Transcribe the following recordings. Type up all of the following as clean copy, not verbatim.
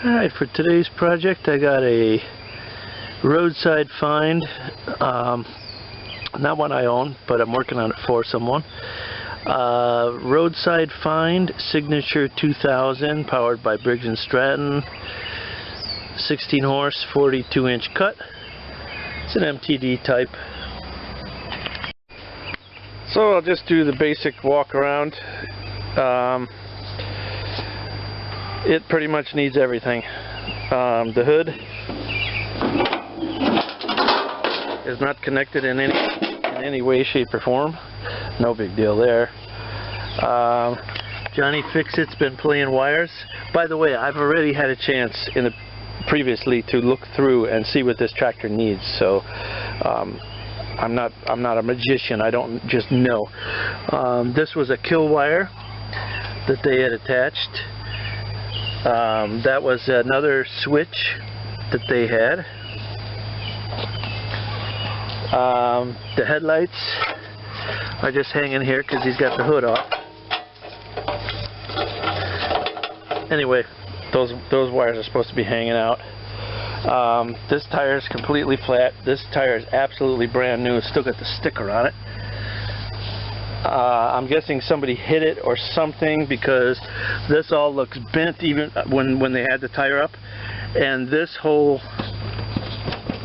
Alright, for today's project I got a roadside find, not one I own, but I'm working on it for someone. Roadside find, Signature 2000, powered by Briggs and Stratton, 16 horse, 42 inch cut. It's an MTD type. So I'll just do the basic walk around. It pretty much needs everything. The hood is not connected in any way, shape, or form. No big deal there. Johnny Fix-It's been playing wires. By the way, I've already had a chance previously to look through and see what this tractor needs. So I'm not a magician. I don't just know. This was a kill wire that they had attached. That was another switch that they had. The headlights are just hanging here because he's got the hood off. Anyway, those wires are supposed to be hanging out. This tire is completely flat. This tire is absolutely brand new. It's still got the sticker on it. I'm guessing somebody hit it or something, because this all looks bent even when they had the tire up. And this whole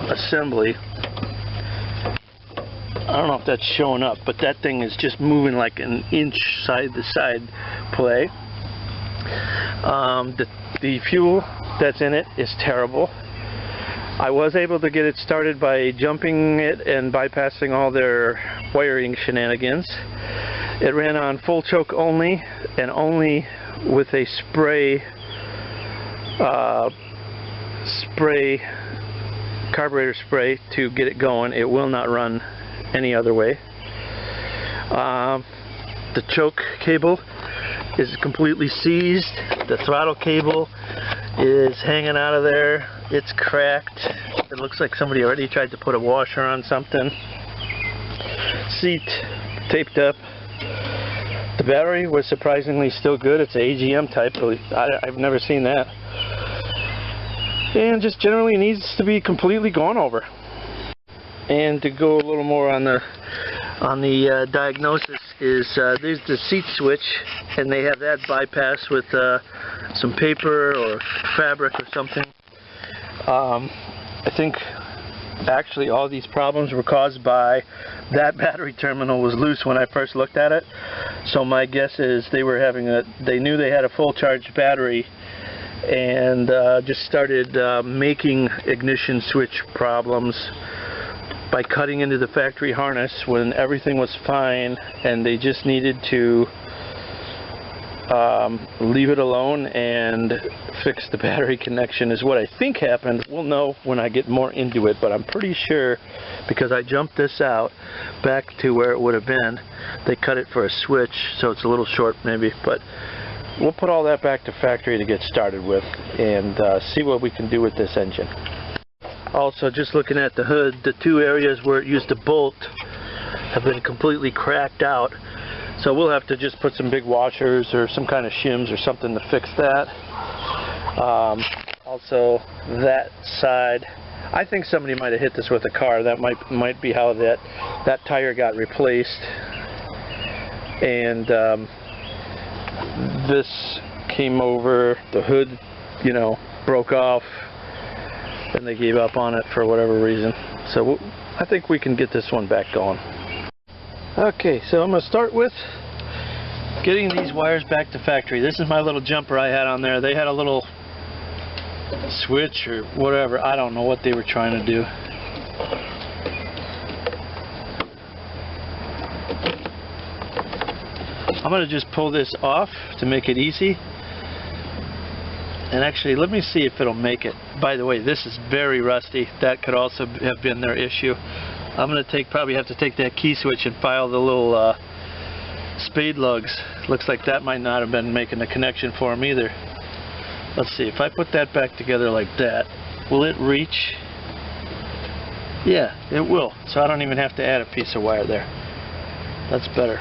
assembly, I don't know if that's showing up, but that thing is just moving like an inch side to side play. The fuel that's in it is terrible. I was able to get it started by jumping it and bypassing all their wiring shenanigans. It ran on full choke only, and only with a spray carburetor spray to get it going. It will not run any other way. The choke cable is completely seized. The throttle cable is hanging out of there. It's cracked. It looks like somebody already tried to put a washer on something. Seat taped up. The battery was surprisingly still good. It's an Agm type. I've never seen that. And just generally needs to be completely gone over. And to go a little more on the diagnosis is there's the seat switch, and they have that bypassed with some paper or fabric or something. I think actually all these problems were caused by that battery terminal was loose when I first looked at it. So my guess is they knew they had a full charged battery and just started making ignition switch problems by cutting into the factory harness when everything was fine, and they just needed to leave it alone and fix the battery connection is what I think happened. We'll know when I get more into it, but I'm pretty sure, because I jumped this out back to where it would have been. They cut it for a switch, so it's a little short maybe, but we'll put all that back to factory to get started with and see what we can do with this engine. Also, just looking at the hood, the two areas where it used to bolt have been completely cracked out. So we'll have to just put some big washers or some kind of shims or something to fix that. Also, that side, I think somebody might have hit this with a car. That might be how that tire got replaced. And this came over, the hood, broke off, and they gave up on it for whatever reason. So I think we can get this one back going. Okay, so I'm going to start with getting these wires back to factory. This is my little jumper I had on there. They had a little switch or whatever. I don't know what they were trying to do. I'm going to just pull this off to make it easy. And actually, let me see if it'll make it. By the way, this is very rusty. That could also have been their issue. I'm going to probably have to take that key switch and file the little spade lugs. Looks like that might not have been making the connection for them either. Let's see, if I put that back together like that, will it reach? Yeah, it will. So I don't even have to add a piece of wire there. That's better.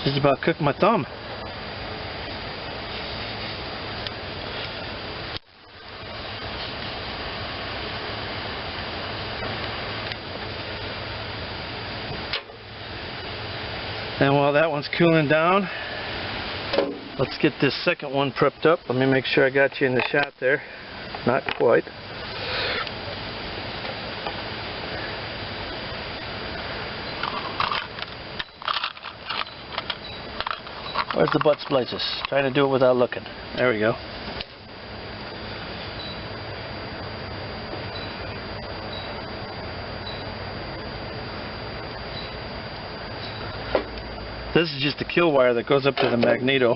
Just about cooked my thumb. And while that one's cooling down, let's get this second one prepped up. Let me make sure I got you in the shot there. Not quite. Where's the butt splices? Trying to do it without looking. There we go. This is just the kill wire that goes up to the magneto,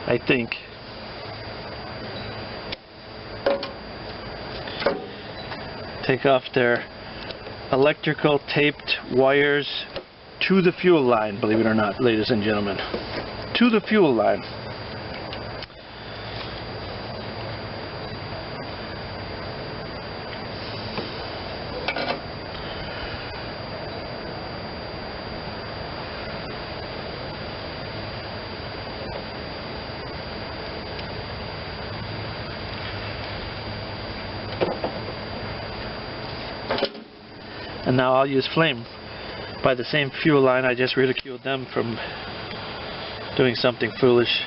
I think. Take off their electrical taped wires to the fuel line, believe it or not, ladies and gentlemen. To the fuel line. And now I'll use flame by the same fuel line. I just ridiculed them from doing something foolish.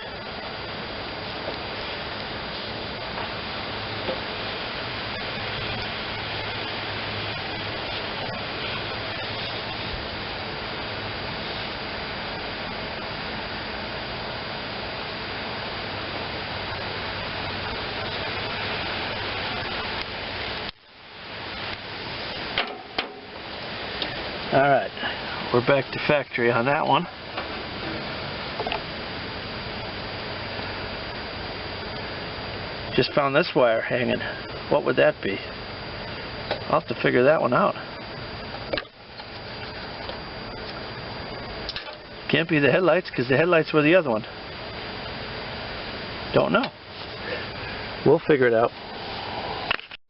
Alright, we're back to factory on that one. Just found this wire hanging. What would that be? I'll have to figure that one out. Can't be the headlights, because the headlights were the other one. Don't know. We'll figure it out.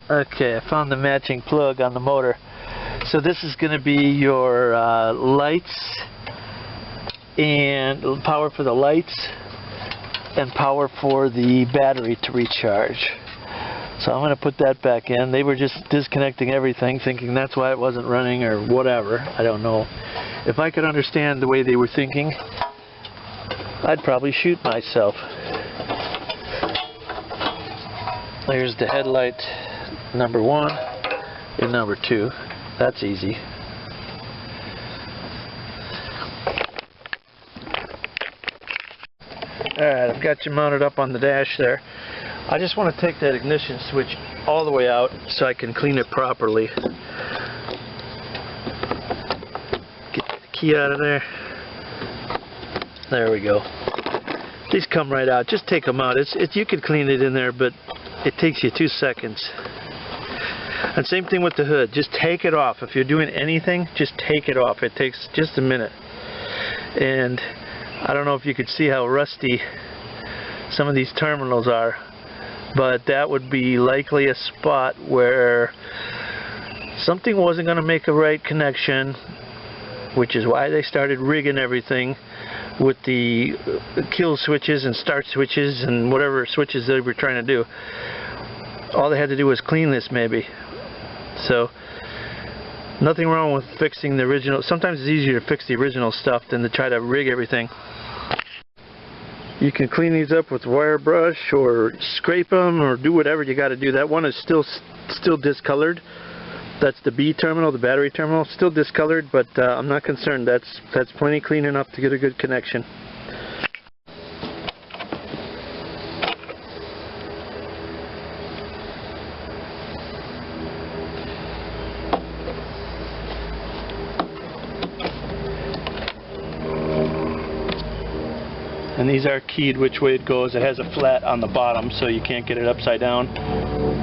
Okay, I found the matching plug on the motor. So this is going to be your lights and power for the lights and power for the battery to recharge. So I'm going to put that back in. They were just disconnecting everything, thinking that's why it wasn't running or whatever. I don't know. If I could understand the way they were thinking, I'd probably shoot myself. There's the headlight number 1 and number 2. That's easy. Alright, I've got you mounted up on the dash there. I just want to take that ignition switch all the way out so I can clean it properly. Get the key out of there. There we go. These come right out. Just take them out. You could clean it in there, but it takes you 2 seconds. And same thing with the hood. Just take it off. If you're doing anything, just take it off. It takes just a minute. And I don't know if you could see how rusty some of these terminals are, but that would be likely a spot where something wasn't going to make a right connection, which is why they started rigging everything with the kill switches and start switches and whatever switches they were trying to do. All they had to do was clean this maybe. So nothing wrong with fixing the original. Sometimes it's easier to fix the original stuff than to try to rig everything. You can clean these up with wire brush or scrape them or do whatever you got to do. That one is still discolored. That's the B terminal, the battery terminal, still discolored, but I'm not concerned. That's plenty clean enough to get a good connection. And these are keyed which way it goes. It has a flat on the bottom, so you can't get it upside down.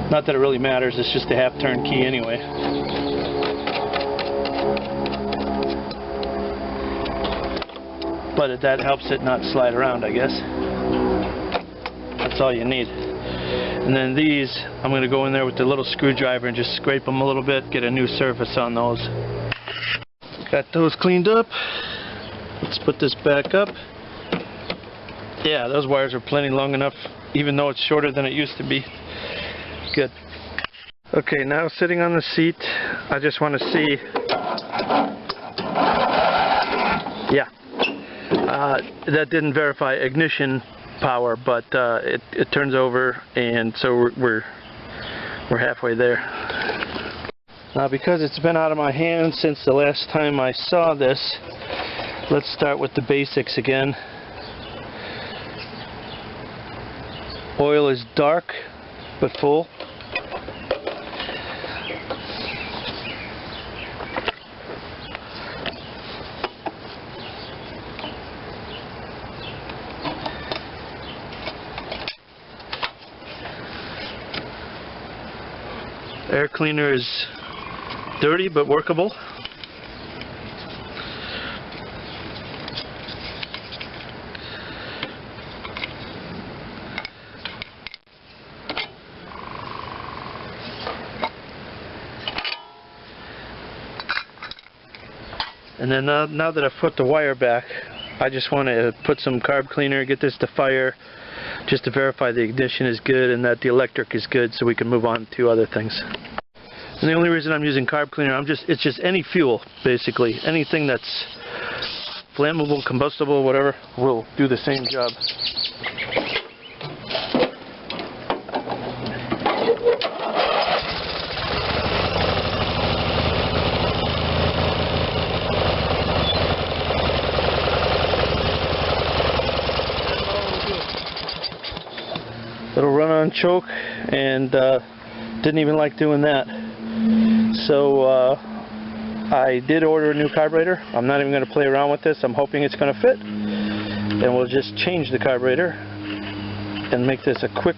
Not that it really matters, it's just a half-turn key anyway. But that helps it not slide around, I guess. That's all you need. And then these, I'm going to go in there with the little screwdriver and just scrape them a little bit, get a new surface on those. Got those cleaned up. Let's put this back up. Yeah, those wires are plenty long enough, even though it's shorter than it used to be. Good. Okay, now sitting on the seat, I just want to see. Yeah, that didn't verify ignition power, but it turns over, and so we're halfway there. Now, because it's been out of my hand since the last time I saw this, let's start with the basics again. Oil is dark but full. Air cleaner is dirty but workable. And then now that I've put the wire back, I just want to put some carb cleaner, get this to fire, just to verify the ignition is good and that the electric is good, so we can move on to other things. And the only reason I'm using carb cleaner, it's just any fuel, basically. Anything that's flammable, combustible, whatever, will do the same job. It'll run on choke, and didn't even like doing that. So I did order a new carburetor. I'm not even going to play around with this. I'm hoping it's going to fit, and we'll just change the carburetor and make this a quick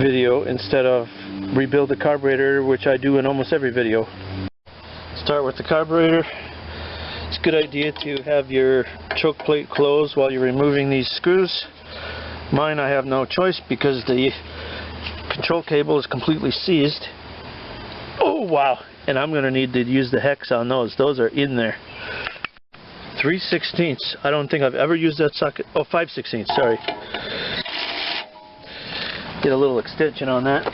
video instead of rebuild the carburetor, which I do in almost every video. Start with the carburetor. It's a good idea to have your choke plate closed while you're removing these screws. Mine, I have no choice because the control cable is completely seized. Oh wow! And I'm going to need to use the hex on those. Those are in there. 3/16. I don't think I've ever used that socket. Oh, 5/16. Sorry. Get a little extension on that.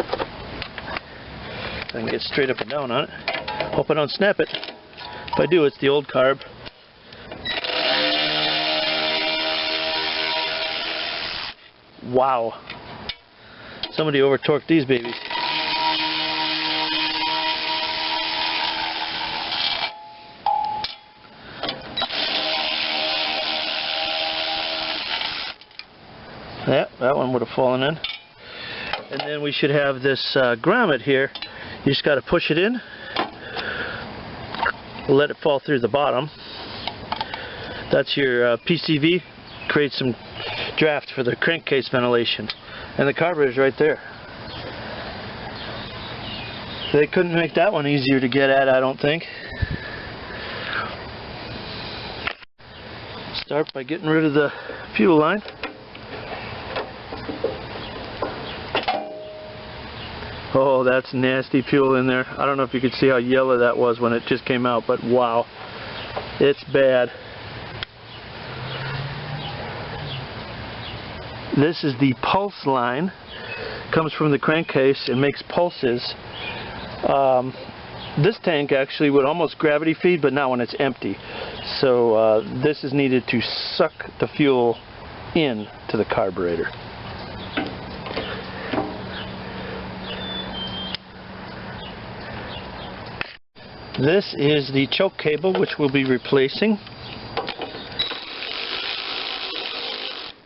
I can get straight up and down on it. Hope I don't snap it. If I do, it's the old carb. Wow. Somebody over torqued these babies. Yeah, that one would have fallen in. And then we should have this grommet here. You just got to push it in, let it fall through the bottom. That's your PCV. Creates some draft for the crankcase ventilation. And the carburetor's right there. They couldn't make that one easier to get at, I don't think. Start by getting rid of the fuel line. Oh, that's nasty fuel in there. I don't know if you could see how yellow that was when it just came out, but wow, it's bad. This is the pulse line. Comes from the crankcase and makes pulses. This tank actually would almost gravity feed, but not when it's empty. So this is needed to suck the fuel in to the carburetor. This is the choke cable, which we'll be replacing.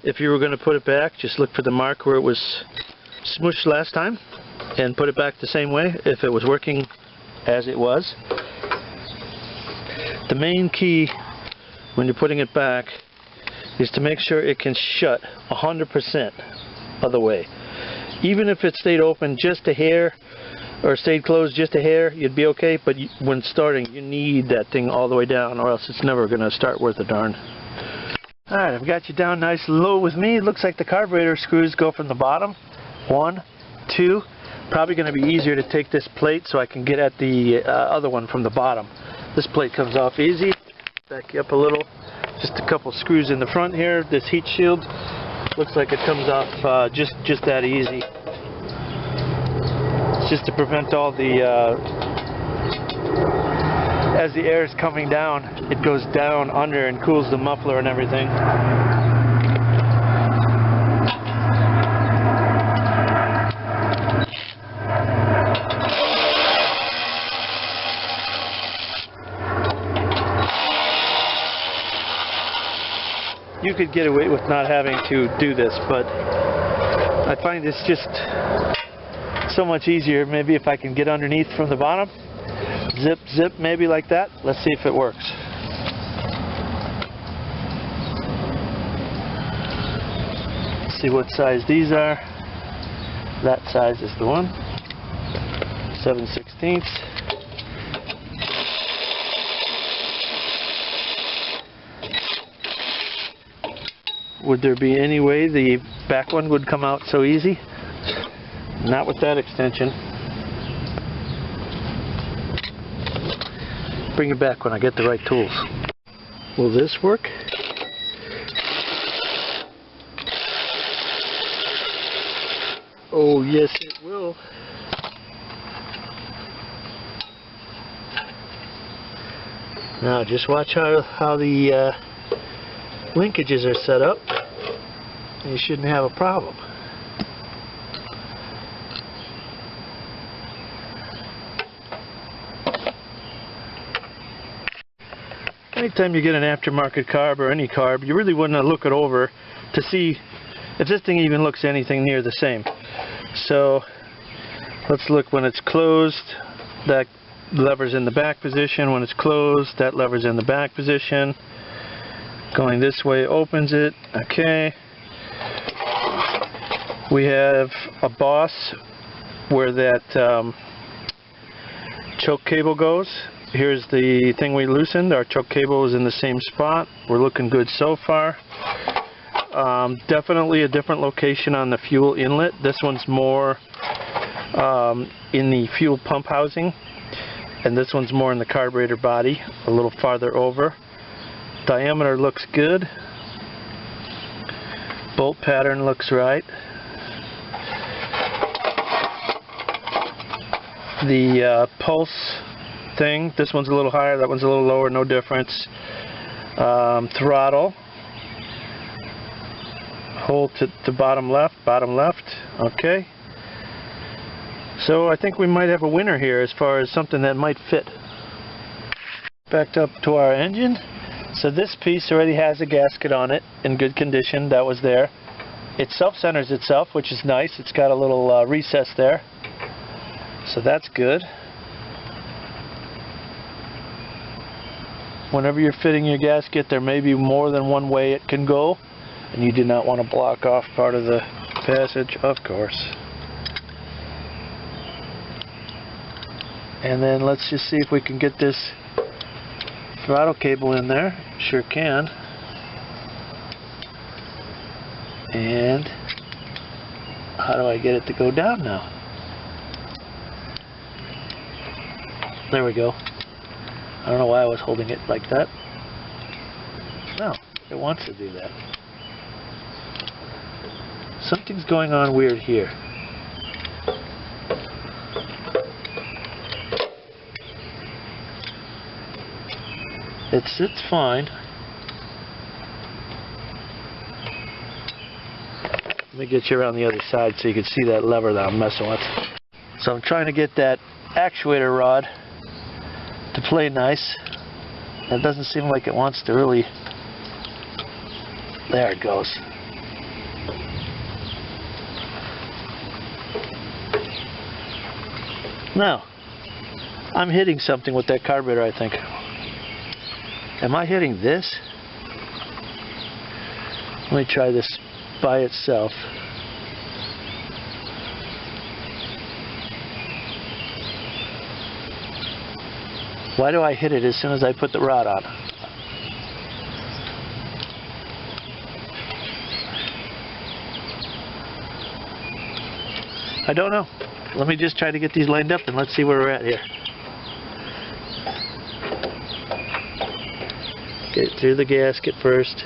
If you were going to put it back, just look for the mark where it was smooshed last time and put it back the same way if it was working as it was. The main key when you're putting it back is to make sure it can shut 100% of the way. Even if it stayed open just a hair or stayed closed just a hair, you'd be okay, but when starting you need that thing all the way down or else it's never going to start worth a darn. Alright, I've got you down nice and low with me. It looks like the carburetor screws go from the bottom. 1, 2. Probably going to be easier to take this plate so I can get at the other one from the bottom. This plate comes off easy. Back you up a little. Just a couple screws in the front here. This heat shield looks like it comes off just that easy. It's just to prevent all the as the air is coming down, it goes down under and cools the muffler and everything. You could get away with not having to do this, but I find this just so much easier. Maybe if I can get underneath from the bottom, zip, zip, maybe like that. Let's see if it works. See what size these are. That size is the one. 7/16. Would there be any way the back one would come out so easy? Not with that extension. Bring it back when I get the right tools. Will this work? Oh yes, it will. Now just watch how the linkages are set up. You shouldn't have a problem. Anytime you get an aftermarket carb or any carb, you really want to look it over to see if this thing even looks anything near the same. So let's look when it's closed. That lever's in the back position. When it's closed, that lever's in the back position. Going this way opens it. Okay. We have a boss where that choke cable goes. Here's the thing we loosened. Our choke cable is in the same spot. We're looking good so far. Definitely a different location on the fuel inlet. This one's more in the fuel pump housing, and this one's more in the carburetor body, a little farther over. Diameter looks good. Bolt pattern looks right. The pulse thing, this one's a little higher, that one's a little lower, no difference. Throttle, hold to bottom left, okay. So I think we might have a winner here as far as something that might fit. Backed up to our engine. So this piece already has a gasket on it in good condition, that was there. It self-centers itself, which is nice. It's got a little recess there. So that's good. Whenever you're fitting your gasket, there may be more than one way it can go, and you do not want to block off part of the passage, of course. And then let's just see if we can get this throttle cable in there. Sure can. And how do I get it to go down now? There we go. I don't know why I was holding it like that. No, it wants to do that. Something's going on weird here. It's fine. Let me get you around the other side so you can see that lever that I'm messing with. So I'm trying to get that actuator rod to play nice. It doesn't seem like it wants to really. There it goes. Now, I'm hitting something with that carburetor, I think. Am I hitting this? Let me try this by itself. Why do I hit it as soon as I put the rod on? I don't know. Let me just try to get these lined up and let's see where we're at here. Get it through the gasket first.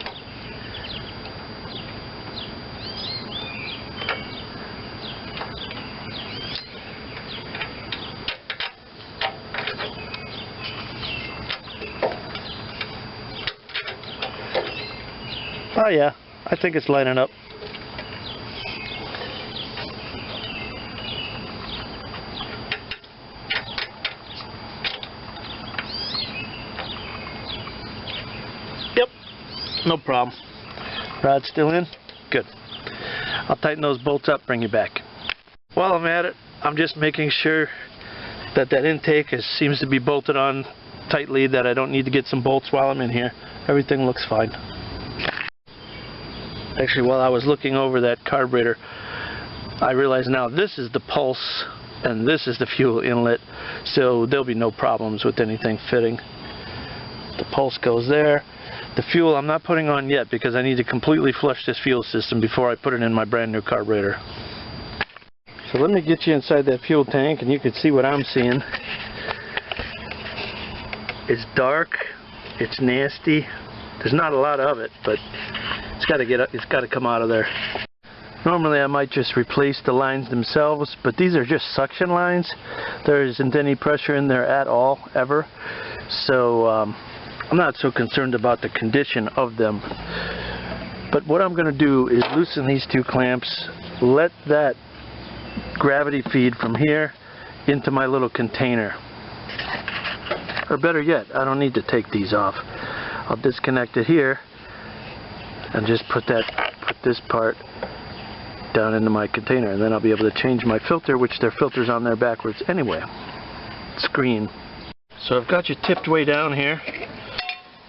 Oh yeah, I think it's lining up. Yep, no problem. Rod's still in? Good. I'll tighten those bolts up, bring you back. While I'm at it, I'm just making sure that intake seems to be bolted on tightly, that I don't need to get some bolts while I'm in here. Everything looks fine. Actually, while I was looking over that carburetor, I realize now this is the pulse and this is the fuel inlet, so there'll be no problems with anything fitting. The pulse goes there. The fuel I'm not putting on yet because I need to completely flush this fuel system before I put it in my brand new carburetor. So let me get you inside that fuel tank and you can see what I'm seeing. It's dark, it's nasty, there's not a lot of it, but it's got to come out of there. Normally I might just replace the lines themselves, but these are just suction lines. There isn't any pressure in there at all, ever. So I'm not so concerned about the condition of them. But what I'm going to do is loosen these two clamps, let that gravity feed from here into my little container. Or better yet, I don't need to take these off. I'll disconnect it here and just put this part down into my container, and then I'll be able to change my filter, which their filter's on there backwards anyway. Screen. So I've got you tipped way down here.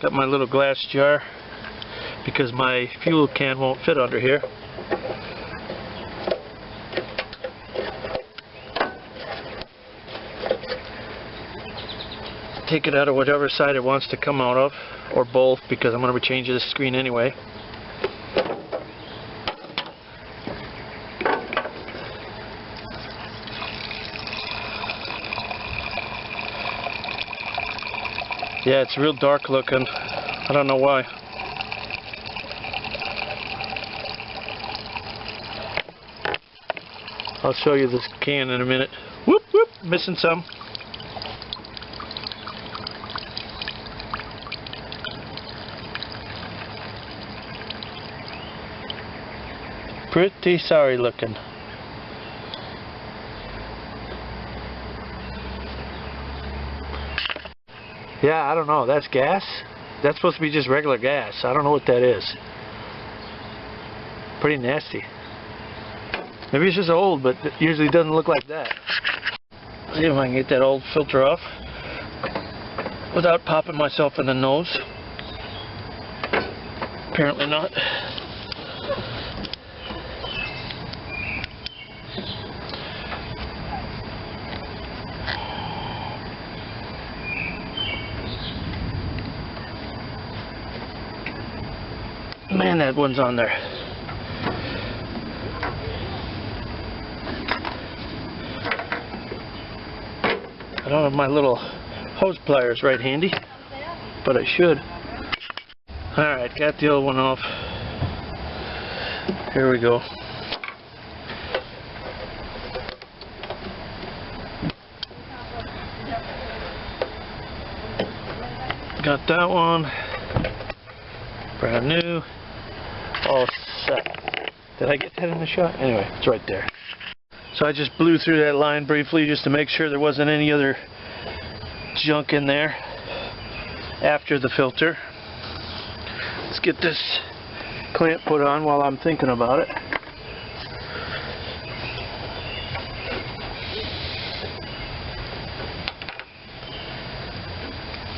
Got my little glass jar because my fuel can won't fit under here. Take it out of whatever side it wants to come out of, or both, because I'm going to be changing the screen anyway. Yeah, it's real dark looking. I don't know why. I'll show you this can in a minute. Whoop, whoop, missing some. Pretty sorry looking. Yeah, I don't know. That's gas? That's supposed to be just regular gas. I don't know what that is. Pretty nasty. Maybe it's just old, but it usually doesn't look like that. See if I can get that old filter off without popping myself in the nose. Apparently not. Man, that one's on there. I don't have my little hose pliers right handy, but I should. Alright, got the old one off. Here we go. Got that one. Brand new. All set. Did I get that in the shot? Anyway, it's right there. So I just blew through that line briefly just to make sure there wasn't any other junk in there after the filter. Let's get this clamp put on while I'm thinking about it.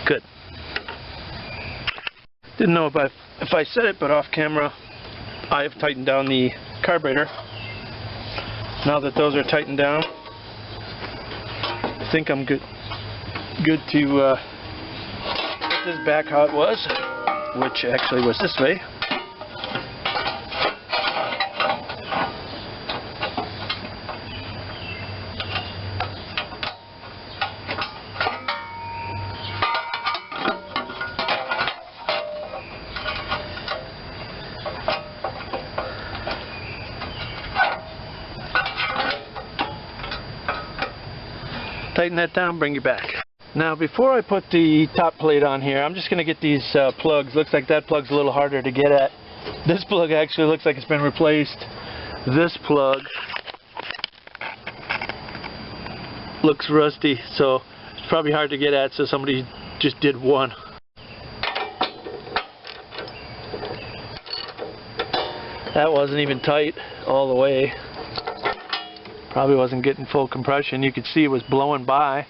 Good. Didn't know if I said it, but off camera I have tightened down the carburetor. Now that those are tightened down, I think I'm good to put this back how it was, which actually was this way. tighten that down, bring you back. Now before I put the top plate on here, I'm just going to get these plugs. Looks like that plug's a little harder to get at. This plug actually looks like it's been replaced. This plug looks rusty, so it's probably hard to get at, so somebody just did one. That wasn't even tight all the way. Probably wasn't getting full compression. You could see it was blowing by.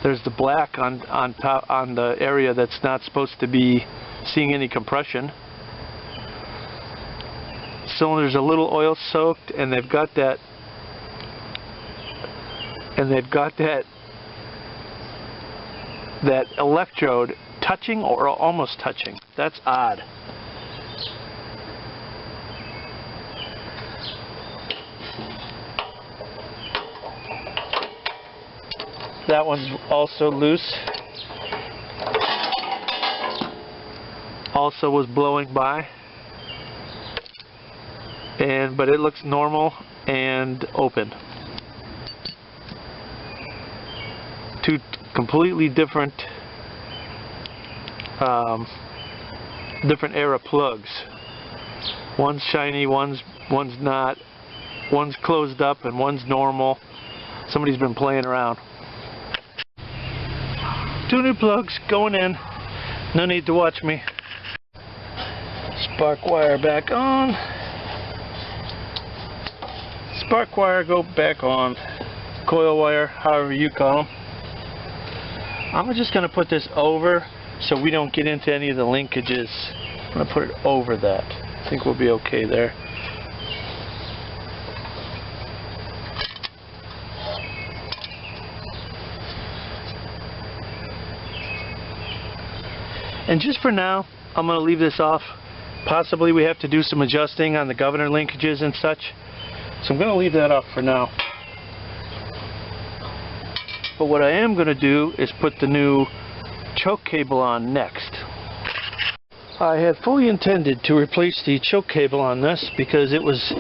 There's the black on top on the area that's not supposed to be seeing any compression. Cylinder's a little oil soaked, and they've got that electrode touching or almost touching. That's odd. That one's also loose. Also was blowing by. But it looks normal and open. Two completely different era plugs. One's shiny, one's not. One's closed up and one's normal. Somebody's been playing around. Two new plugs going in. No need to watch me. Spark wire back on. Spark wire go back on. Coil wire, however you call them. I'm just going to put this over so we don't get into any of the linkages. I'm going to put it over that. I think we'll be okay there. And just for now, I'm going to leave this off. Possibly we have to do some adjusting on the governor linkages and such. So I'm going to leave that off for now. But what I am going to do is put the new choke cable on next. I had fully intended to replace the choke cable on this because it was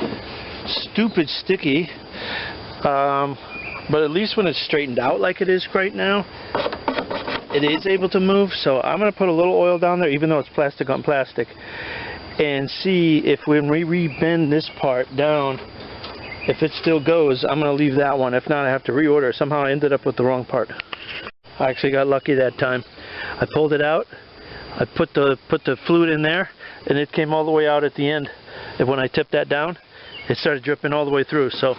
stupid sticky. But at least when it's straightened out like it is right now, it is able to move. So I'm going to put a little oil down there, even though it's plastic on plastic, and see if when we rebend this part down, if it still goes. I'm going to leave that one. If not, I have to reorder. Somehow I ended up with the wrong part. I actually got lucky that time. I pulled it out. I put the fluid in there, and it came all the way out at the end. And when I tipped that down, it started dripping all the way through. So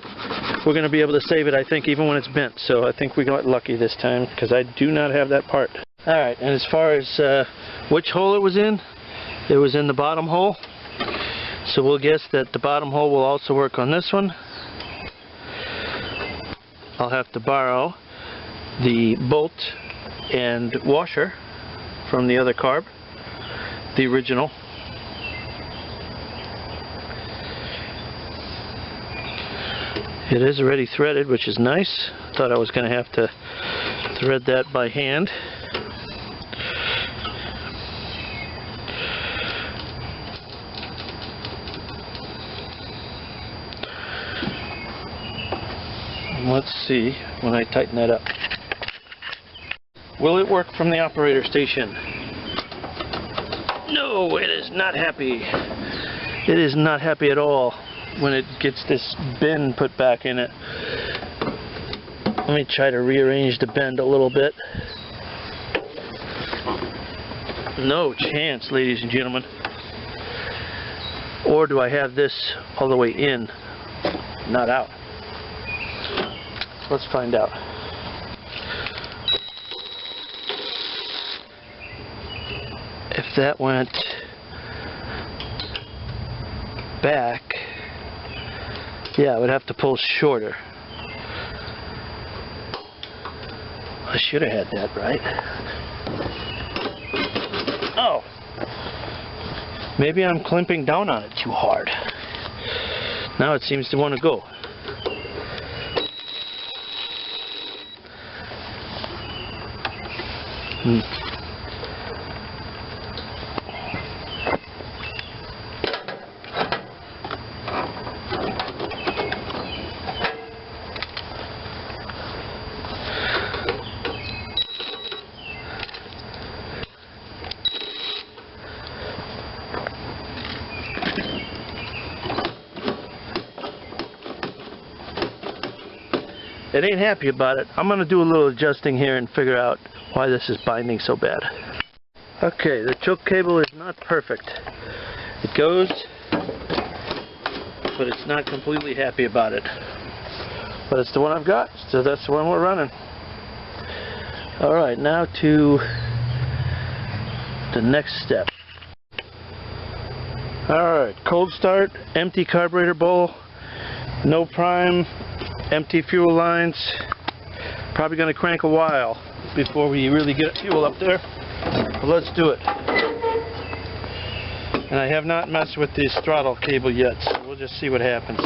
we're going to be able to save it, I think, even when it's bent. So I think we got lucky this time because I do not have that part. Alright, and as far as which hole it was in the bottom hole. So we'll guess that the bottom hole will also work on this one. I'll have to borrow the bolt and washer from the other carb, the original. It is already threaded, which is nice. Thought I was going to have to thread that by hand. Let's see when I tighten that up. Will it work from the operator station? No, it is not happy. It is not happy at all when it gets this bend put back in it. Let me try to rearrange the bend a little bit. No chance, ladies and gentlemen. Or do I have this all the way in, not out? Let's find out. If that went back, yeah, I would have to pull shorter. I should have had that right. Oh, maybe I'm clamping down on it too hard. Now it seems to want to go. it ain't happy about it. I'm going to do a little adjusting here and figure out why this is binding so bad. Okay, the choke cable is not perfect. It goes, but it's not completely happy about it. But it's the one I've got, so that's the one we're running. Alright, now to the next step. Alright, cold start, empty carburetor bowl, no prime, empty fuel lines. Probably going to crank a while before we really get fuel up there. But let's do it. And I have not messed with this throttle cable yet, so we'll just see what happens.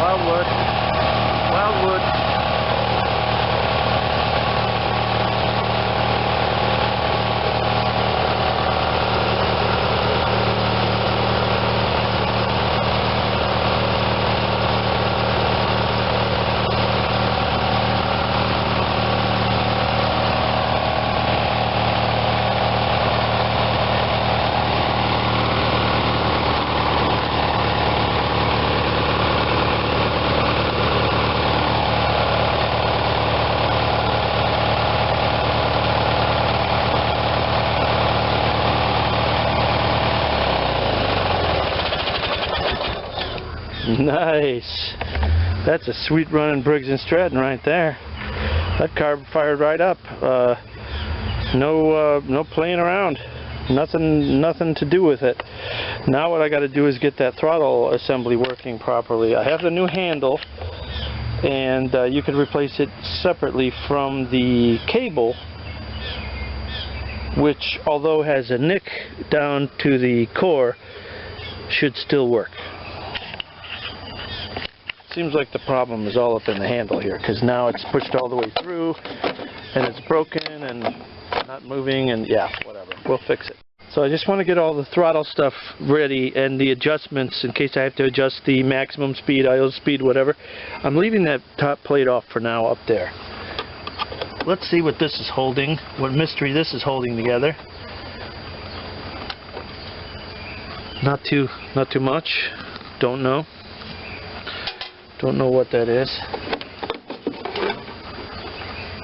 Wildwood. Nice. That's a sweet running Briggs and Stratton right there. That carb fired right up. No playing around. Nothing to do with it. Now what I got to do is get that throttle assembly working properly. I have the new handle, and you could replace it separately from the cable, which, although has a nick down to the core, should still work. Seems like the problem is all up in the handle here, because now it's pushed all the way through and it's broken and not moving, and yeah, whatever, we'll fix it. So I just want to get all the throttle stuff ready and the adjustments in case I have to adjust the maximum speed, idle speed, whatever. I'm leaving that top plate off for now up there. Let's see what this is holding, what mystery this is holding together. Not too much. Don't know what that is.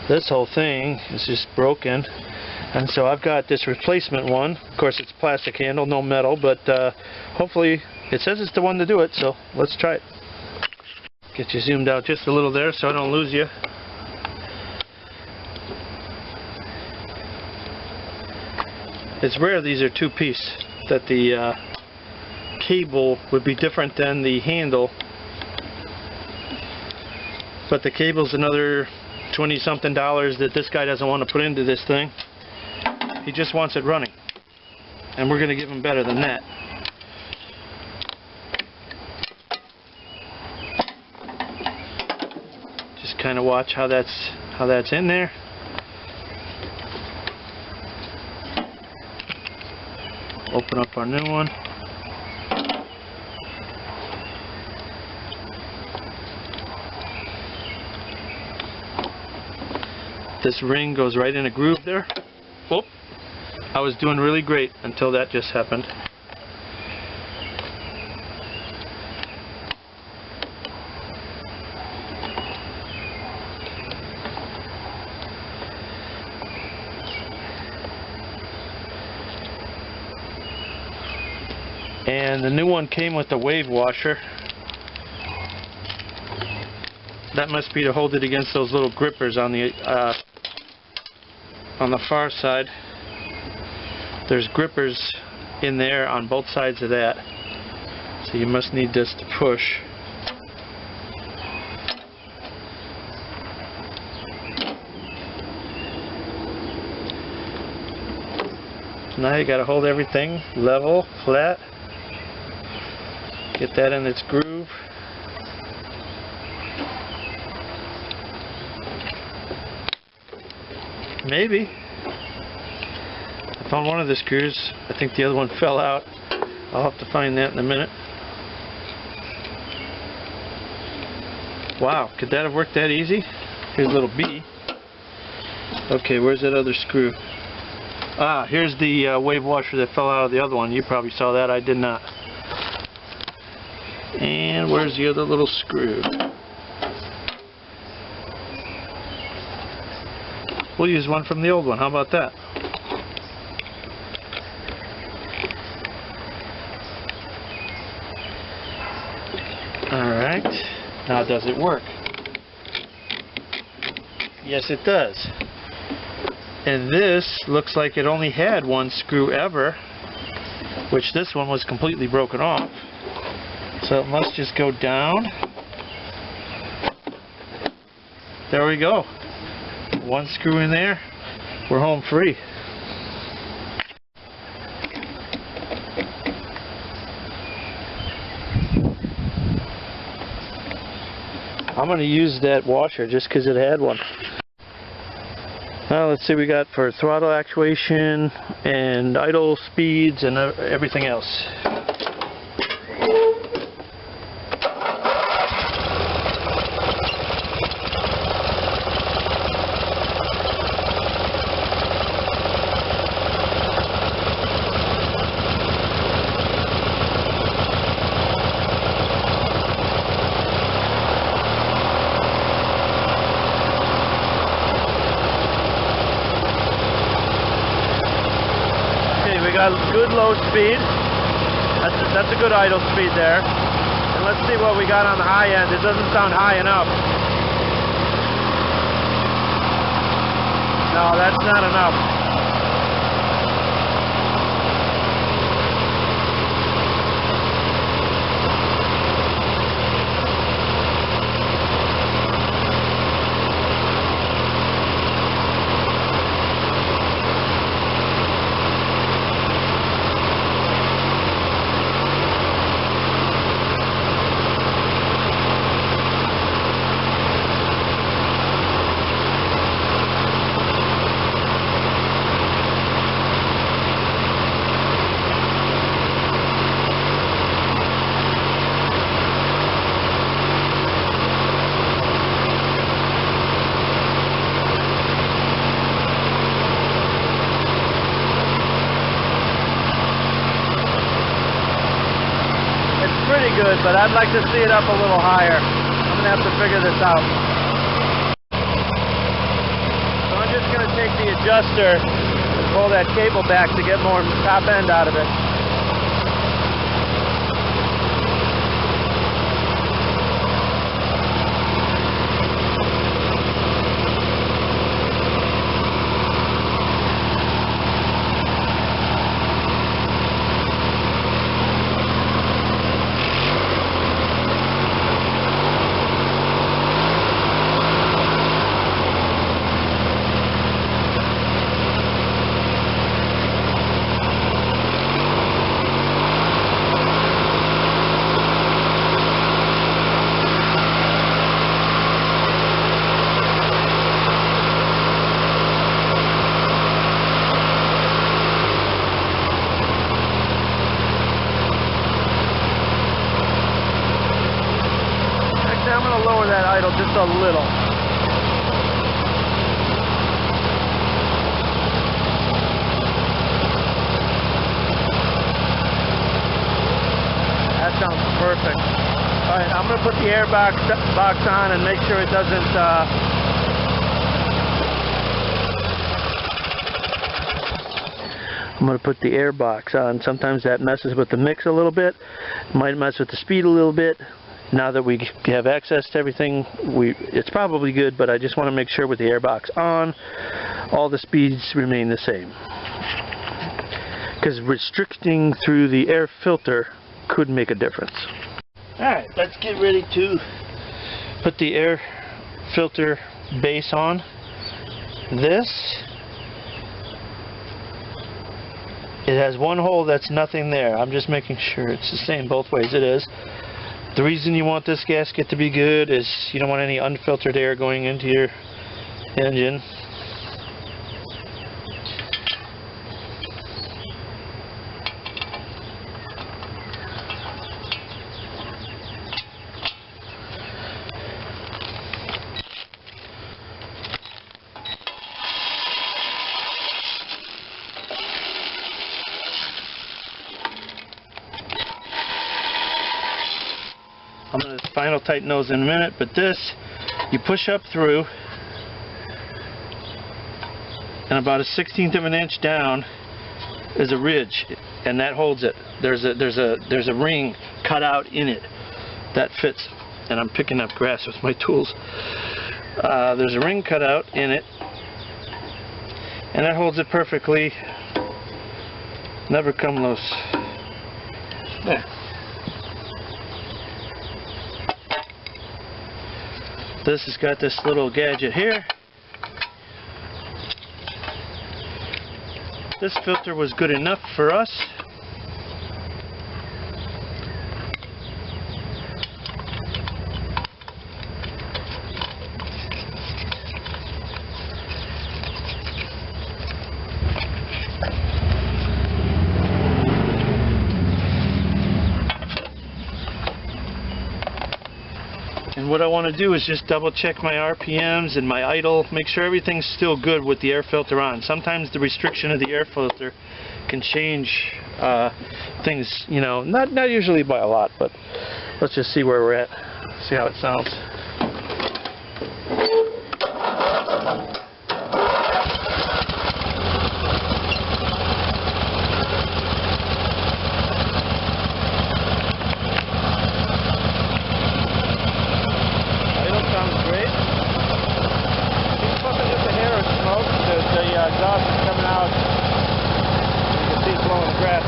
This whole thing is just broken, and so I've got this replacement one. Of course, it's plastic handle, no metal, but hopefully it says it's the one to do it, so let's try it. Get you zoomed out just a little there so I don't lose you. It's rare these are two-piece, that the cable would be different than the handle. But the cable's another $20-something that this guy doesn't want to put into this thing. He just wants it running. And we're going to give him better than that. Just kind of watch how that's in there. Open up our new one. This ring goes right in a groove there. Whoop. I was doing really great until that just happened. And the new one came with the wave washer. That must be to hold it against those little grippers on the far side. There's grippers in there on both sides of that, so you must need this to push. Now you got to hold everything level, flat. Get that in its groove. Maybe. I Found one of the screws. I think the other one fell out. I'll have to find that in a minute. Wow, could that have worked that easy? Here's a little B. Okay, where's that other screw? Ah, here's the wave washer that fell out of the other one. You probably saw that. I did not. And where's the other little screw? We'll use one from the old one. How about that? Alright. Now does it work? Yes, it does. And this looks like it only had one screw ever, which this one was completely broken off. So it must just go down. There we go. One screw in there. We're home free. I'm going to use that washer just because it had one. Now let's see what we got for throttle actuation and idle speeds and everything else. Got good low speed. That's a good idle speed there. And let's see what we got on the high end. It doesn't sound high enough. No, that's not enough. Pretty good, but I'd like to see it up a little higher. I'm going to have to figure this out. So I'm just going to take the adjuster and pull that cable back to get more top end out of it. I'm going to lower that idle just a little. That sounds perfect. Alright, I'm going to put the air box on and make sure it doesn't I'm going to put the air box on. Sometimes that messes with the mix a little bit. Might mess with the speed a little bit. Now that we have access to everything, it's probably good, but I just want to make sure with the air box on, all the speeds remain the same. Because restricting through the air filter could make a difference. Alright, let's get ready to put the air filter base on. It has one hole that's nothing there. I'm just making sure it's the same both ways. It is. The reason you want this gasket to be good is you don't want any unfiltered air going into your tighten those in a minute, but this, you push up through, and about a 1/16 of an inch down is a ridge, and that holds it. There's a ring cut out in it that fits, and I'm picking up grass with my tools. There's a ring cut out in it, and that holds it perfectly. Never come loose. There. This has got this little gadget here. This filter was good enough for us. And what I want to do is just double check my RPMs and my idle, make sure everything's still good with the air filter on. Sometimes the restriction of the air filter can change things, you know, not usually by a lot, but let's just see where we're at, see how it sounds.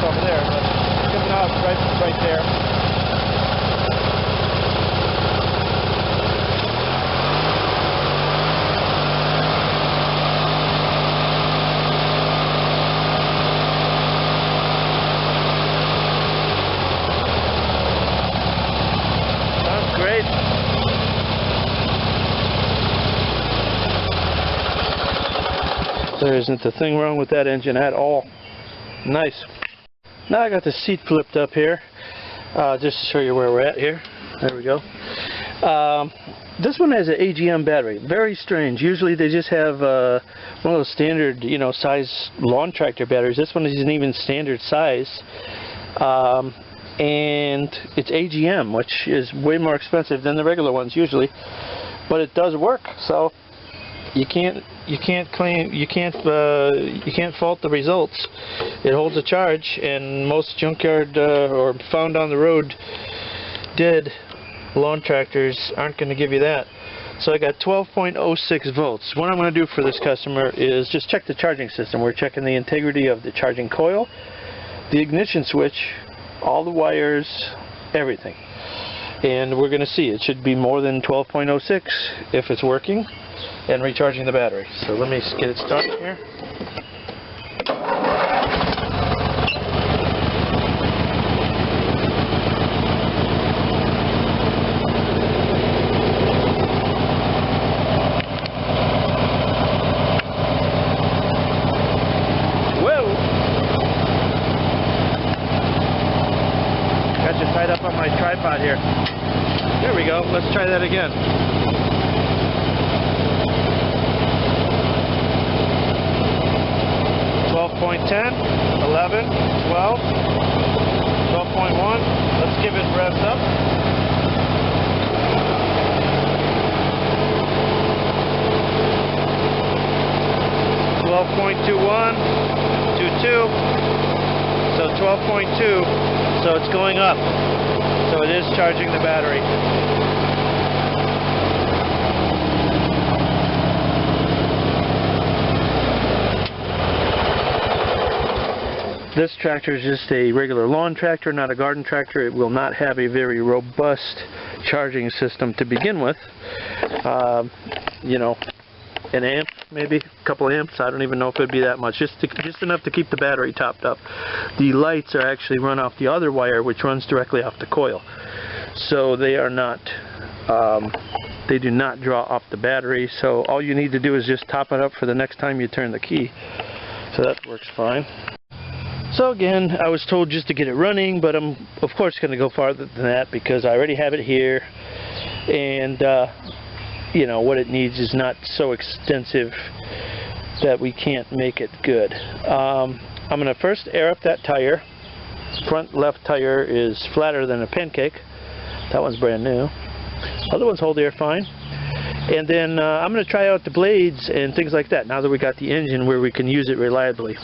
Over there, but it's coming out right there. Sounds great. There isn't a thing wrong with that engine at all. Nice. Now I got the seat flipped up here, just to show you where we're at here. There we go. This one has an Agm battery. Very strange. Usually they just have one of those standard, you know, size lawn tractor batteries. This one isn't even standard size, and it's Agm, which is way more expensive than the regular ones usually, but it does work. So you can't fault the results. It holds a charge, and most junkyard or found on the road dead lawn tractors aren't going to give you that. So I got 12.06 volts. What I'm going to do for this customer is just check the charging system. We're checking the integrity of the charging coil, the ignition switch, all the wires, everything. And we're going to see. It should be more than 12.06 if it's working and recharging the battery. So let me get it started here. Tied up on my tripod here. There we go. Let's try that again. .10, 11, 12, 12.1. Let's give it revs up. .21, 22. So 12.2. So it's going up. So it is charging the battery. This tractor is just a regular lawn tractor, not a garden tractor. It will not have a very robust charging system to begin with. You know, an amp, maybe a couple amps. I don't even know if it'd be that much. Just enough to keep the battery topped up. The lights are actually run off the other wire, which runs directly off the coil. So they are not, they do not draw off the battery. So all you need to do is just top it up for the next time you turn the key. So that works fine. So again, I was told just to get it running, but I'm of course going to go farther than that because I already have it here, and you know, what it needs is not so extensive that we can't make it good. I'm going to first air up that tire. Front left tire is flatter than a pancake. That one's brand new. Other ones hold air fine. And then I'm going to try out the blades and things like that now that we got the engine where we can use it reliably.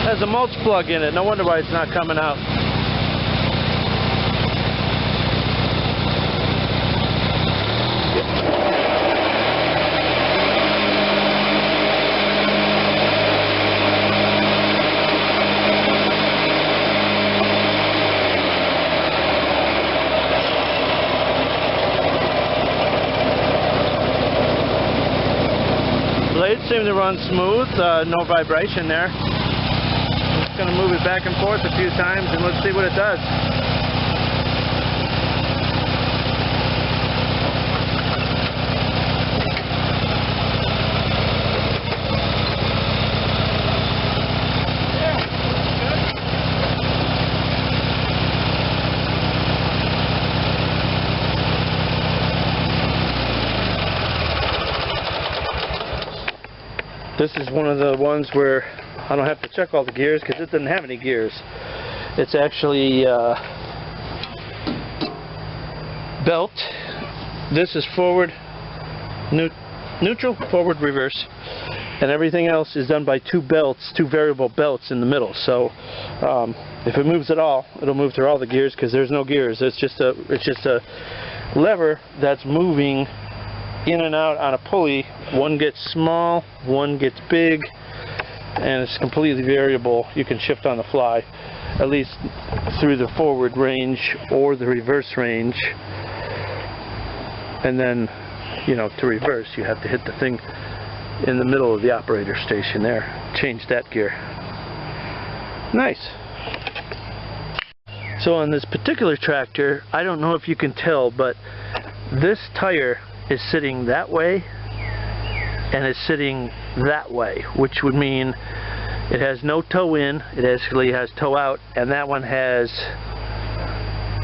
Has a mulch plug in it. No wonder why it's not coming out. Blades seem to run smooth, no vibration there. Going to move it back and forth a few times and let's see what it does. This is one of the ones where I don't have to check all the gears because it doesn't have any gears. It's actually belt. This is forward, neutral, forward, reverse, and everything else is done by two belts, two variable belts in the middle. So if it moves at all, it'll move through all the gears because there's no gears. It's just a lever that's moving in and out on a pulley. One gets small, one gets big, and it's completely variable. You can shift on the fly, at least through the forward range or the reverse range. And then, you know, to reverse, you have to hit the thing in the middle of the operator station there. Change that gear. Nice. So on this particular tractor, I don't know if you can tell, but this tire is sitting that way and it's sitting that way, which would mean it has no toe in, it actually has toe out, and that one has,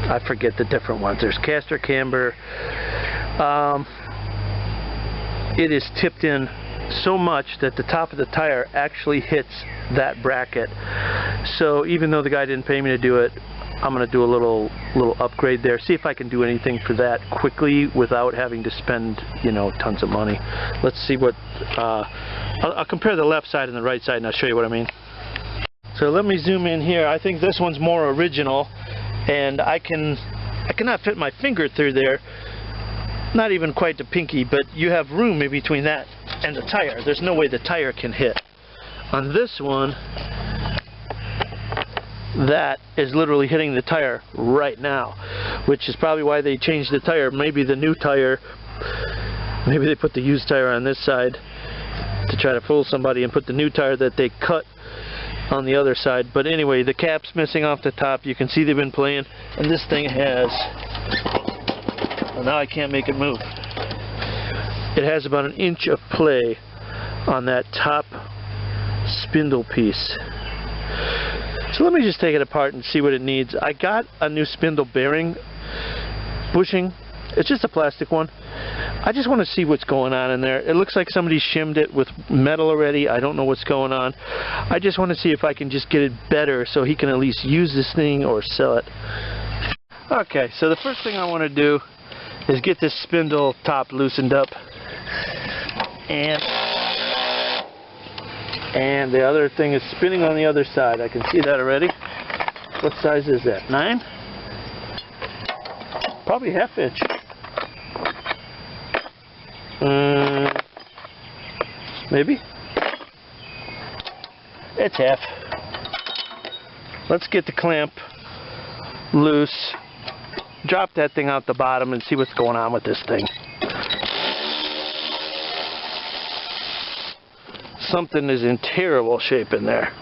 I forget the different ones. There's caster camber. It is tipped in so much that the top of the tire actually hits that bracket. So even though the guy didn't pay me to do it, I'm going to do a little upgrade there. See if I can do anything for that quickly without having to spend, you know, tons of money. Let's see what. I'll compare the left side and the right side, and I'll show you what I mean. So let me zoom in here. I think this one's more original, and I cannot fit my finger through there. Not even quite the pinky, but you have room in between that and the tire. There's no way the tire can hit. On this one, that is literally hitting the tire right now, which is probably why they changed the tire. Maybe the new tire, maybe they put the used tire on this side to try to fool somebody and put the new tire that they cut on the other side. But anyway, the cap's missing off the top. You can see they've been playing, and this thing has, well, now I can't make it move. It has about 1 inch of play on that top spindle piece. So let me just take it apart and see what it needs. I got a new spindle bearing bushing. It's just a plastic one. I just want to see what's going on in there. It looks like somebody shimmed it with metal already. I don't know what's going on. I just want to see if I can just get it better so he can at least use this thing or sell it. Okay, so the first thing I want to do is get this spindle top loosened up. And the other thing is spinning on the other side. I can see that already. What size is that? 9? Probably 1/2 inch. Maybe? It's 1/2. Let's get the clamp loose. Drop that thing out the bottom and see what's going on with this thing. something is in terrible shape in there.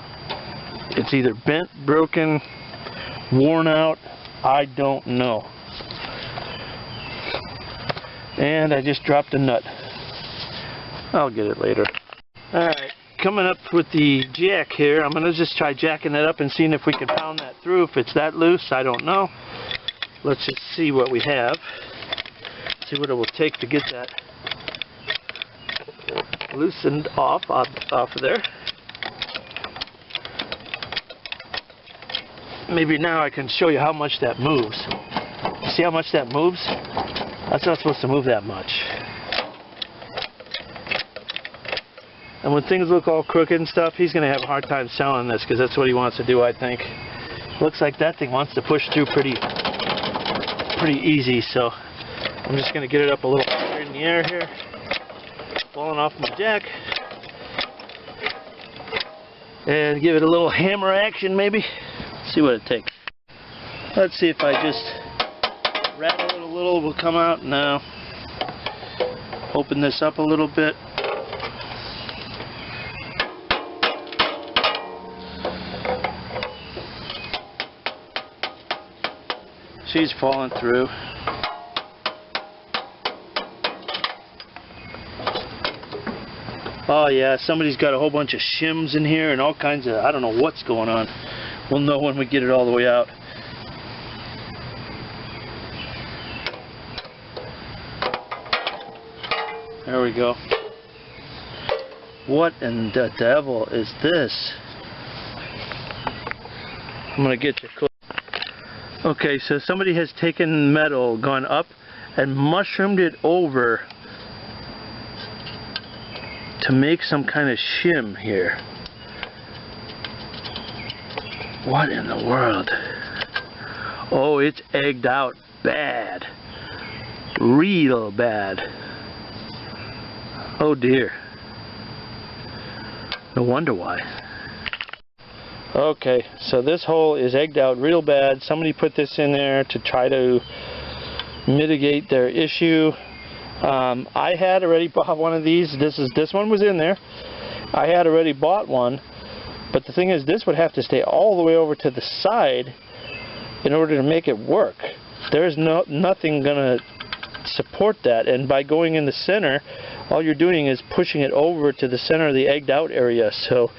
It's either bent, broken, worn out, I don't know. And I just dropped a nut. I'll get it later. Alright, coming up with the jack here. I'm going to just try jacking it up and seeing if we can pound that through. If it's that loose, I don't know. Let's just see what we have. See what it will take to get that loosened off of there. Maybe now I can show you how much that moves. See how much that moves? That's not supposed to move that much. And when things look all crooked and stuff, he's going to have a hard time selling this because that's what he wants to do, I think. Looks like that thing wants to push through pretty easy, so I'm just going to get it up a little higher in the air here. Falling off my jack. And give it a little hammer action maybe. See what it takes. Let's see if I just rattle it a little, will come out now. Open this up a little bit. She's falling through. Oh yeah, somebody's got a whole bunch of shims in here and all kinds of, I don't know what's going on. We'll know when we get it all the way out. There we go. What in the devil is this? I'm gonna get you close. Okay, so somebody has taken metal, gone up, and mushroomed it over to make some kind of shim here. What in the world? Oh, it's egged out bad. Real bad. Oh dear. No wonder why. Okay, so this hole is egged out real bad. Somebody put this in there to try to mitigate their issue. I had already bought one of these. This one was in there. I had already bought one, but the thing is, this would have to stay all the way over to the side in order to make it work. There's nothing gonna support that, and by going in the center, all you're doing is pushing it over to the center of the egged out area. So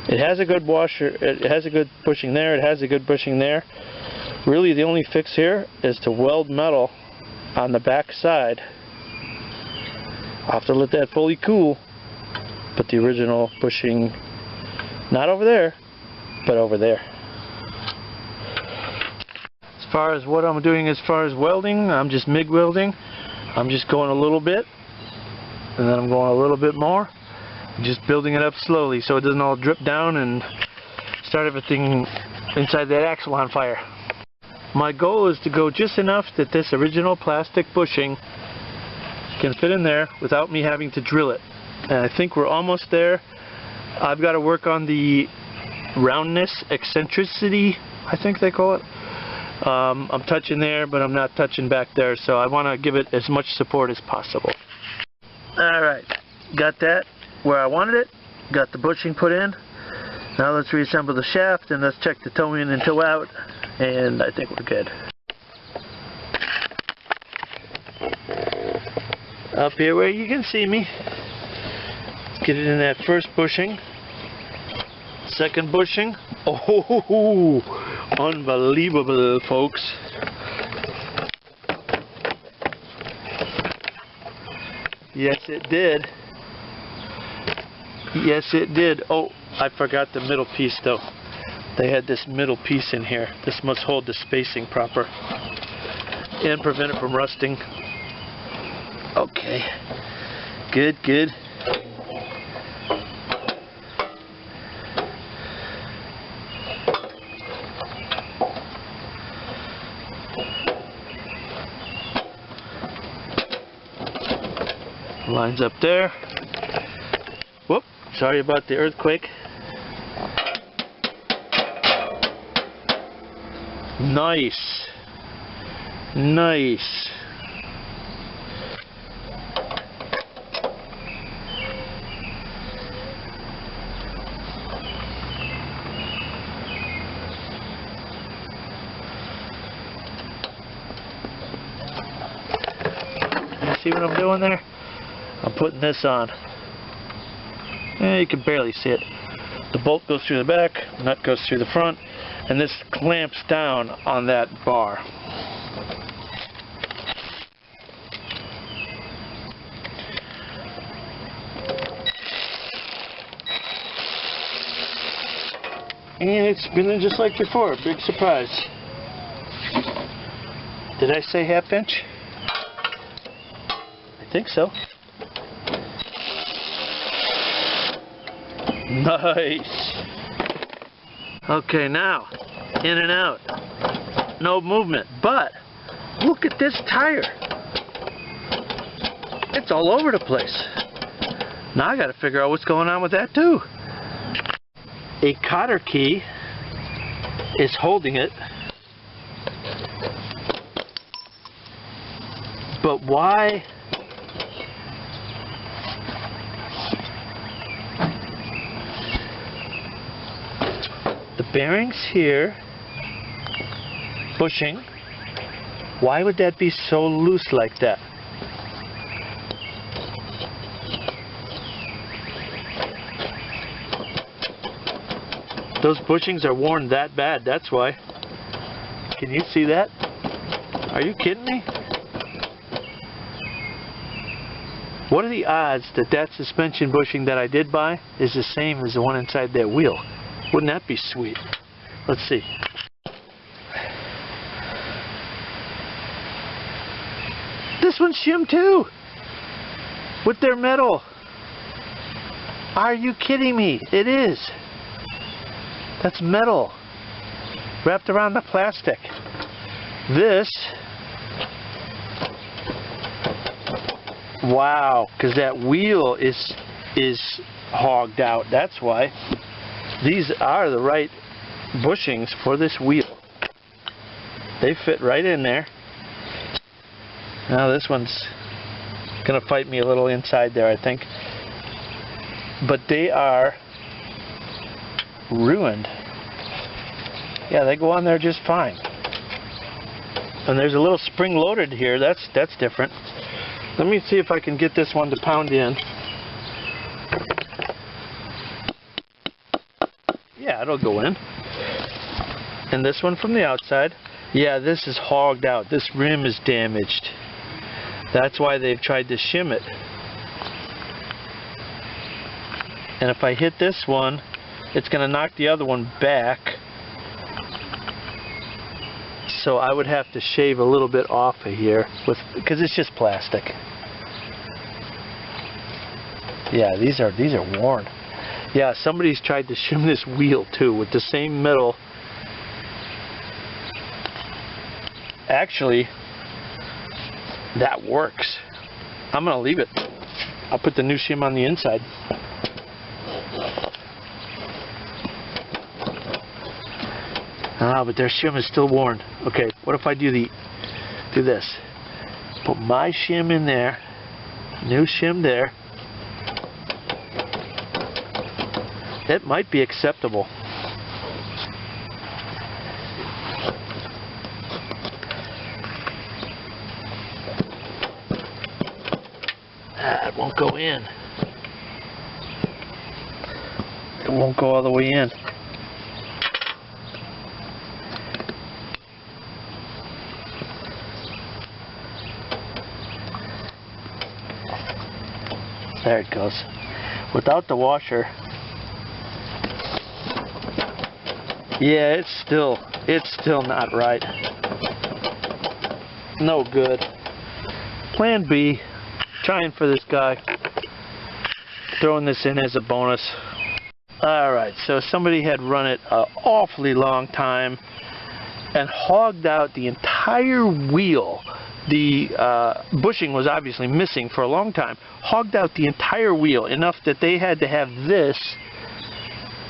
it has a good washer, it has a good bushing there, it has a good bushing there. Really the only fix here is to weld metal on the back side. I'll have to let that fully cool. Put the original bushing not over there, but over there. As far as what I'm doing as far as welding, I'm just MIG welding. I'm just going a little bit, and then I'm going a little bit more. Just building it up slowly so it doesn't all drip down and start everything inside that axle on fire. My goal is to go just enough that this original plastic bushing can fit in there without me having to drill it. And I think we're almost there. I've got to work on the roundness, eccentricity, I think they call it. I'm touching there, but I'm not touching back there, so I want to give it as much support as possible. Alright, got that where I wanted it, got the bushing put in. Now let's reassemble the shaft and let's check the toe in and toe out, and I think we're good. Up here where you can see me. Let's get it in that first bushing. Second bushing. Oh, unbelievable, folks. Yes, it did. Yes, it did. Oh, I forgot the middle piece, though. They had this middle piece in here. This must hold the spacing proper and prevent it from rusting. Okay. Good, good. Lines up there. Whoop, sorry about the earthquake. Nice. Nice. See what I'm doing there? I'm putting this on. You can barely see it. The bolt goes through the back, nut goes through the front, and this clamps down on that bar. And it's spinning just like before. Big surprise. Did I say ½ inch? I think so. Nice. Okay, now in and out. No movement. But look at this tire. It's all over the place. Now I got to figure out what's going on with that too. A cotter key is holding it. But why? The bearings here, bushing, why would that be so loose like that? Those bushings are worn that bad, that's why. Can you see that? Are you kidding me? What are the odds that that suspension bushing that I did buy is the same as the one inside that wheel? Wouldn't that be sweet? Let's see. This one's shimmed too! With their metal! Are you kidding me? It is! That's metal wrapped around the plastic. This, wow, because that wheel is hogged out. That's why. These are the right bushings for this wheel. They fit right in there. Now this one's gonna fight me a little inside there, I think. But they are ruined. Yeah, they go on there just fine. And there's a little spring loaded here. That's different. Let me see if I can get this one to pound in. Yeah, it'll go in. And this one from the outside. Yeah, this is hogged out. This rim is damaged. That's why they've tried to shim it. And if I hit this one, it's going to knock the other one back. So I would have to shave a little bit off of here because it's just plastic. Yeah, these are worn. Yeah, somebody's tried to shim this wheel too with the same metal. Actually, that works. I'm going to leave it. I'll put the new shim on the inside. Ah, but their shim is still worn. Okay, what if I do this? Put my shim in there, new shim there. That might be acceptable. Ah, it won't go in. It won't go all the way in. There it goes. Without the washer, yeah, it's still not right. No good. Plan B, trying for this guy. Throwing this in as a bonus. Alright, so somebody had run it an awfully long time and hogged out the entire wheel. The bushing was obviously missing for a long time. Hogged out the entire wheel enough that they had to have this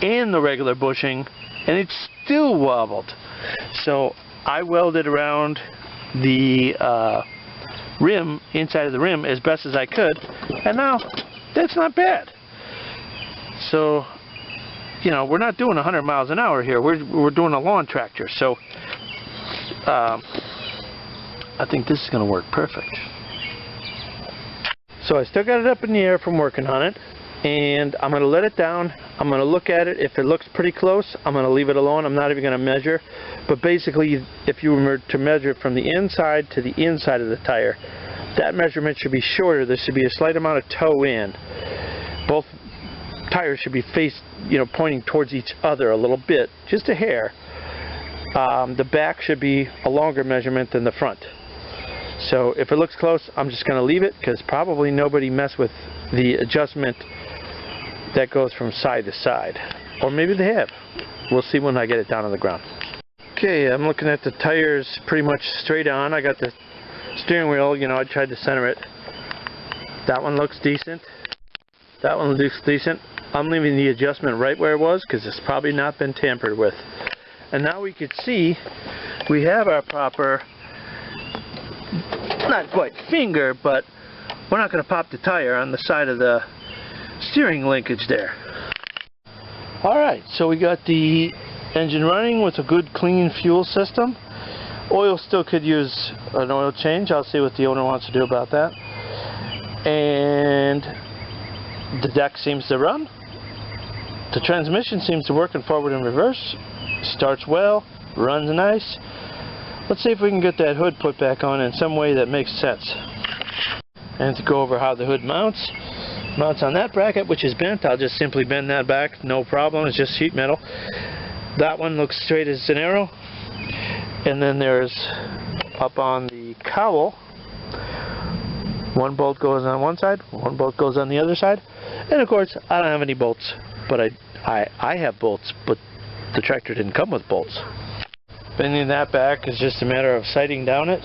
and the regular bushing, and it still wobbled. So I welded around the rim, inside of the rim, as best as I could, and now that's not bad. So, you know, we're not doing 100 miles an hour here. We're doing a lawn tractor. So I think this is going to work perfect. So I still got it up in the air from working on it, and I'm going to let it down. I'm going to look at it. If it looks pretty close, I'm going to leave it alone. I'm not even going to measure. But basically, if you were to measure it from the inside to the inside of the tire, that measurement should be shorter. There should be a slight amount of toe in. Both tires should be pointing towards each other a little bit, just a hair. The back should be a longer measurement than the front. So if it looks close, I'm just going to leave it, because probably nobody messed with the adjustment that goes from side to side. Or maybe they have. We'll see when I get it down on the ground. Okay, I'm looking at the tires pretty much straight on. I got the steering wheel, I tried to center it. That one looks decent. That one looks decent. I'm leaving the adjustment right where it was, because it's probably not been tampered with. And now we could see we have our proper, not quite finger, but we're not going to pop the tire on the side of the steering linkage there. Alright, so we got the engine running with a good clean fuel system. Oil still could use an oil change. I'll see what the owner wants to do about that. And the deck seems to run. The transmission seems to work in forward and reverse. Starts well, runs nice. Let's see if we can get that hood put back on in some way that makes sense. And to go over how the hood mounts on that bracket, which is bent. I'll just simply bend that back, no problem. It's just sheet metal. That one looks straight as an arrow. And then there's, up on the cowl, one bolt goes on one side, one bolt goes on the other side. And of course, I don't have any bolts, but I have bolts, but the tractor didn't come with bolts. Bending that back is just a matter of sighting down it.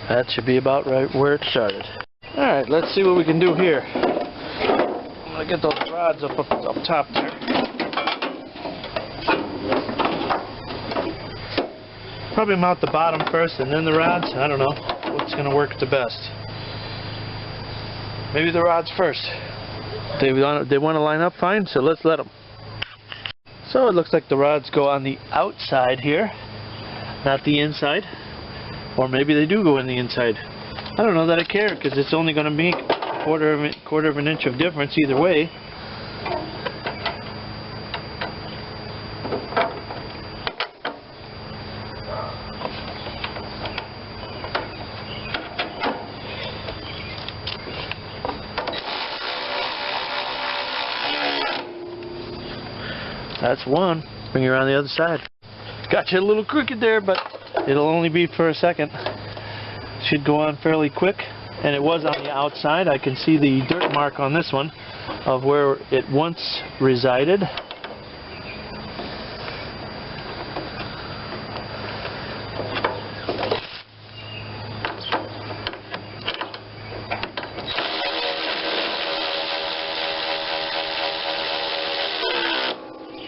That should be about right where it started. Alright, let's see what we can do here. I'm going to get those rods up top there. Probably mount the bottom first and then the rods. I don't know what's going to work the best. Maybe the rods first. They want to line up fine, so let's let them. So it looks like the rods go on the outside here, not the inside. Or maybe they do go in the inside. I don't know that I care, because it's only going to make a quarter of an inch of difference either way. That's one. Bring you around the other side. Got you a little crooked there, but it'll only be for a second. Should go on fairly quick. And it was on the outside. I can see the dirt mark on this one of where it once resided.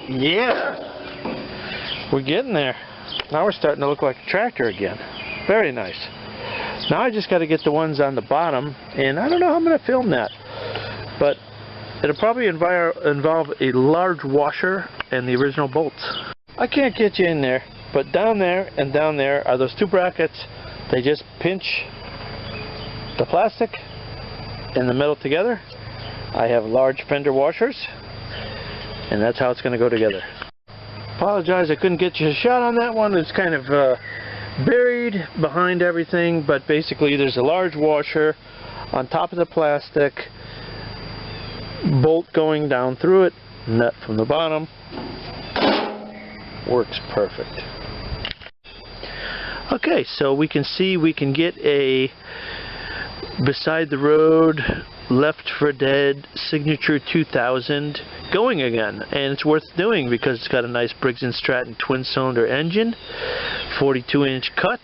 Yeah, we're getting there. Now we're starting to look like a tractor again. Very nice. Now I just got to get the ones on the bottom, and I don't know how I'm going to film that, but it'll probably involve a large washer and the original bolts. I can't get you in there, but down there and down there are those two brackets. They just pinch the plastic and the metal together. I have large fender washers, and that's how it's going to go together. Apologize I couldn't get you a shot on that one. It's kind of buried behind everything, but basically there's a large washer on top of the plastic, bolt going down through it, nut from the bottom. Works perfect. Okay, so we can see we can get a beside the road, left for dead signature 2000 going again, and it's worth doing because it's got a nice Briggs and Stratton twin cylinder engine, 42-inch cut,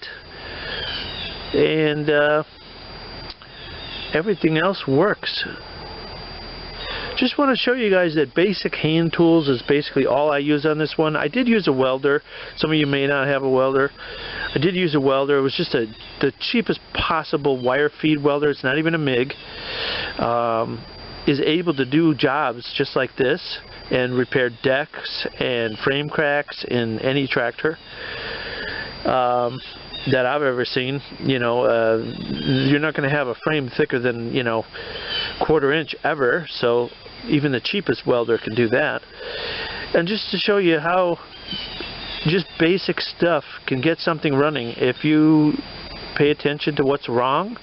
and everything else works. Just want to show you guys that basic hand tools is basically all I use on this one. I did use a welder. Some of you may not have a welder. I did use a welder. It was just the cheapest possible wire feed welder. It's not even a MIG. Is able to do jobs just like this and repair decks and frame cracks in any tractor. that I've ever seen. You know, you're not going to have a frame thicker than, you know, 1/4 inch ever, so even the cheapest welder can do that. And just to show you how just basic stuff can get something running if you pay attention to what's wrong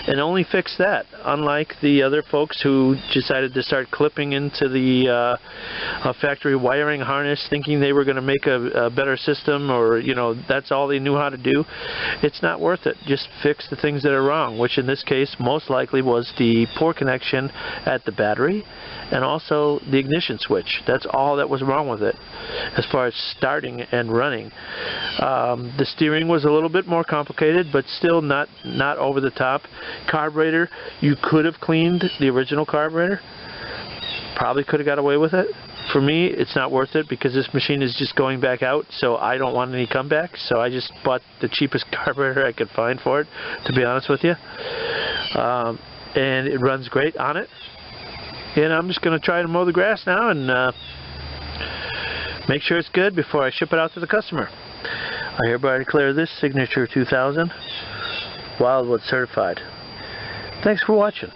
and only fix that, unlike the other folks who decided to start clipping into the factory wiring harness thinking they were going to make a better system, or, you know, that's all they knew how to do. It's not worth it. Just fix the things that are wrong, which in this case most likely was the poor connection at the battery and also the ignition switch. That's all that was wrong with it as far as starting and running. The steering was a little bit more complicated, but still not over the top. Carburetor, you could have cleaned the original carburetor. Probably could have got away with it. For me, it's not worth it because this machine is just going back out, so I don't want any comebacks. So I just bought the cheapest carburetor I could find for it, to be honest with you. And it runs great on it. And I'm just going to try to mow the grass now and make sure it's good before I ship it out to the customer. I hereby declare this Signature 2000 Wildwood certified. Thanks for watching.